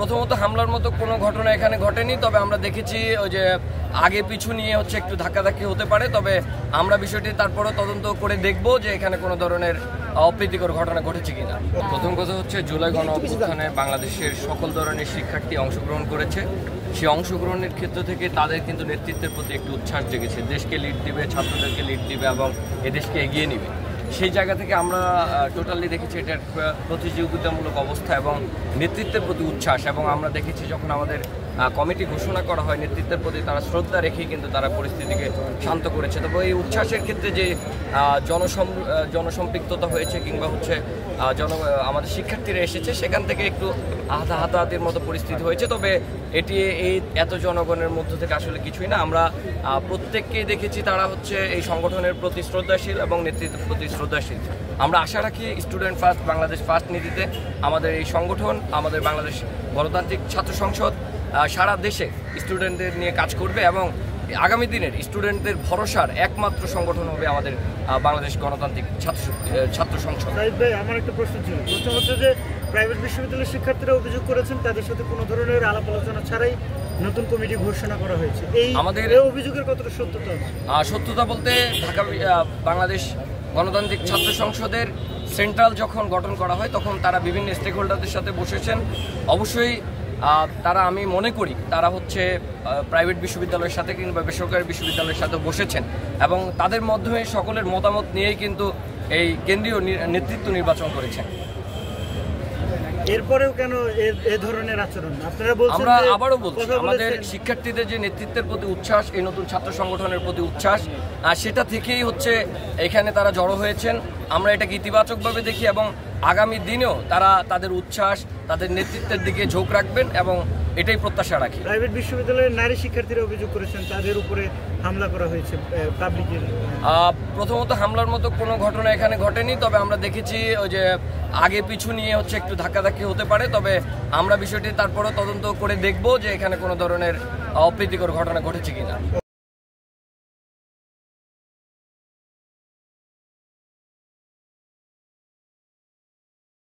প্রথমত হামলার মতো কোনো ঘটনা এখানে ঘটেনি, তবে আমরা দেখেছি ওই যে আগে পিছু নিয়ে হচ্ছে একটু ধাক্কাধাক্কি হতে পারে। তবে আমরা বিষয়টি তারপরে তদন্ত করে দেখব যে এখানে কোনো ধরনের অপ্রীতিকর ঘটনা ঘটেছে কিনা। প্রথম কথা হচ্ছে জুলাই গণ অভ্যুত্থানে বাংলাদেশের সকল ধরনের শিক্ষার্থী অংশগ্রহণ করেছে। সেই অংশগ্রহণের ক্ষেত্র থেকে তাদের কিন্তু নেতৃত্বের প্রতি একটু উচ্ছ্বাস জেগেছে, দেশকে লিড দিবে, ছাত্রদেরকে লিড দিবে এবং এদেশকে এগিয়ে নিবে। সেই জায়গা থেকে আমরা টোটালি দেখেছি এটা একটা প্রতিযোগিতামূলক অবস্থা এবং নেতৃত্বের প্রতি উচ্ছ্বাস। এবং আমরা দেখেছি যখন আমাদের কমিটি ঘোষণা করা হয়, নেতৃত্বের প্রতি তারা শ্রদ্ধা রেখেই কিন্তু তারা পরিস্থিতিকে শান্ত করেছে। তবে এই উচ্ছ্বাসের ক্ষেত্রে যে জনসম্পৃক্ততা হয়েছে কিংবা হচ্ছে আমাদের শিক্ষার্থীরা এসেছে, সেখান থেকে একটু হাতাহাতির মতো পরিস্থিতি হয়েছে। তবে এটি এই এত জনগণের মধ্য থেকে আসলে কিছুই না। আমরা প্রত্যেককেই দেখেছি তারা হচ্ছে এই সংগঠনের প্রতি শ্রদ্ধাশীল এবং নেতৃত্বের প্রতি শ্রদ্ধাশীল। আমরা আশা রাখি স্টুডেন্ট ফার্স্ট, বাংলাদেশ ফার্স্ট নীতিতে আমাদের এই সংগঠন, আমাদের বাংলাদেশ গণতান্ত্রিক ছাত্র সংসদ সারা দেশে স্টুডেন্টদের নিয়ে কাজ করবে এবং আগামী দিনের স্টুডেন্টদের ভরসার একমাত্র সংগঠন হবে আমাদের বাংলাদেশ গণতান্ত্রিক ছাত্র সংসদ। আমার একটা প্রশ্ন ছিল, প্রশ্ন হচ্ছে যে প্রাইভেট বিশ্ববিদ্যালয়ের শিক্ষার্থীরা অভিযোগ করেছেন তাদের সাথে কোনো ধরনের আলাপ আলোচনা ছাড়াই নতুন কমিটি ঘোষণা করা হয়েছে। আমাদের অভিযোগের কতটা সত্যতা আছে? সত্যতা বলতে ঢাকা বাংলাদেশ গণতান্ত্রিক ছাত্র সংসদের সেন্ট্রাল যখন গঠন করা হয় তখন তারা বিভিন্ন স্টেক হোল্ডারদের সাথে বসেছেন। অবশ্যই তারা, আমি মনে করি তারা হচ্ছে প্রাইভেট বিশ্ববিদ্যালয়ের সাথে কিংবা বেসরকারি বিশ্ববিদ্যালয়ের সাথে বসেছেন এবং তাদের মাধ্যমে সকলের মতামত নিয়েই কিন্তু এই কেন্দ্রীয় নেতৃত্ব নির্বাচন করেছেন। এরপরেও কেন এই ধরনের আচরণ? আপনারা বলছেন, আমরা আবারও বলছি, আমাদের শিক্ষার্থীদের যে নেতৃত্বের প্রতি উচ্ছ্বাস, এই নতুন ছাত্র সংগঠনের প্রতি উচ্ছ্বাস, সেটা থেকেই হচ্ছে এখানে তারা জড়ো হয়েছেন। আমরা এটাকে ইতিবাচকভাবে দেখি এবং আগামী দিনেও তারা তাদের উচ্ছ্বাস, তাদের নেতৃত্বের দিকে ঝোঁক রাখবেন এবং এটাই প্রত্যাশা রাখি। প্রাইভেট বিশ্ববিদ্যালয়ের নারী শিক্ষার্থীরা অভিযোগ করেছেন তাদের উপরে হামলা করা হয়েছে পাবলিকের। প্রথমত হামলার মতো কোনো ঘটনা এখানে ঘটেনি, তবে আমরা দেখেছি ওই যে আগে পিছু নিয়ে হচ্ছে একটু ধাক্কাধাক্কি হতে পারে। তবে আমরা বিষয়টি তারপরে তদন্ত করে দেখব যে এখানে কোনো ধরনের অপ্রীতিকর ঘটনা ঘটেছে কিনা।